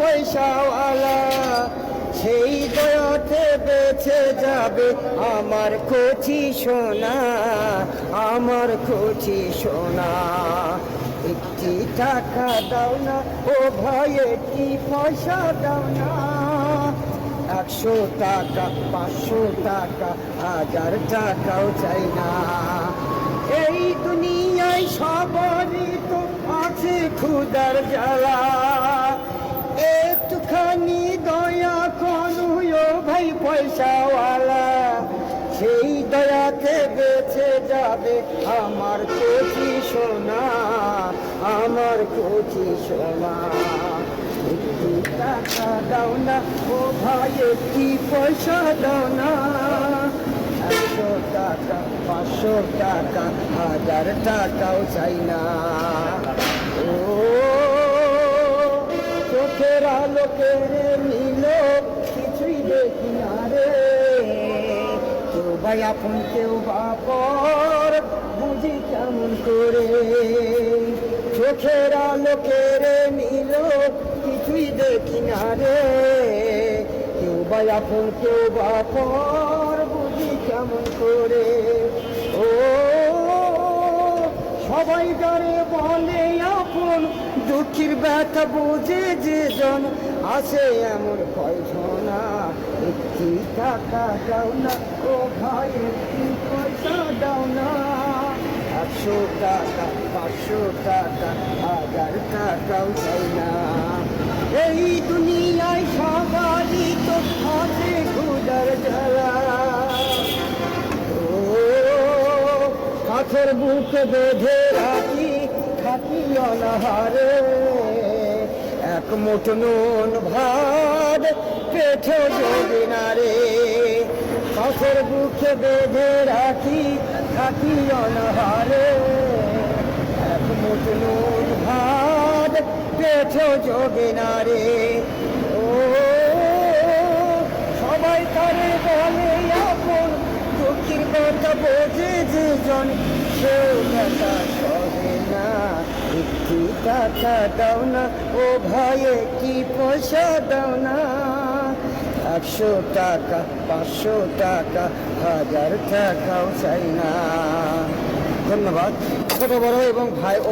পয়সাওয়ালা, সেই দয়াতে বেঁচে যাবে আমার কচি সোনা, আমার কচি সোনা। একটি টাকা দাও না ও ভাই, একটি পয়সা দাও না। 100 টাকা 500 টাকা 1000 টাকাও চাই না। এই দুনিয়ায় সবারই তো আছে ক্ষুধার জ্বালা, একটুখানি দয়া করো ও ভাই পয়সাওয়ালা, সেই দয়াতে বেঁচে যাবে আমার কচি সোনা, আমার কচি সোনা। একটি টাকা দাও না ও ভাই, একটি পয়সা দাও না। 100 টাকা 500 টাকা 1000 টাকাও চাই না। ও চোখের আলো কেড়ে নিল, কিছুই দেখি না রে। কেউ ভাই আপন কেউ বাপর, বুঝি কেমন করে। চোখের আলো কেড়ে নিল, কিছুই দেখি না রে। কেউ ভাই আপন কেউ বাপর, বুঝি কেমন করে। ও সবাই যারে বলে আপন, দুঃখের ব্যথা বুঝে যে জন আসে এমন কয়জনা। একটি টাকা দাও না ও ভাই, একটি পয়সা দাও না। 100 টাকা 500 টাকা 1000 টাকাও চাই না। এই দুনিয়ায় সবারই তো আছে ক্ষুধার জ্বালা, কাঠের বুকে বেঁধে রাখি থাকি অনাহারে। এক মুঠো নুন ভাত পেটে জোগে না রে, কাঠের বুকে বেঁধে রাখি থাকি অনাহারে। এক মুঠো নুন ভাত পেটে জোগে না রে। ও সবাই তারে বলে আপন, দুঃখের কথা বোঝে যে জন সেও ব্যথা সহে না। একটি টাকা দাও না ও ভাই, একটি পয়সা দাও না। 100 টাকা 500 টাকা 1000 টাকাও চাই না। ধন্যবাদ ছোট বড় এবং ভাই ও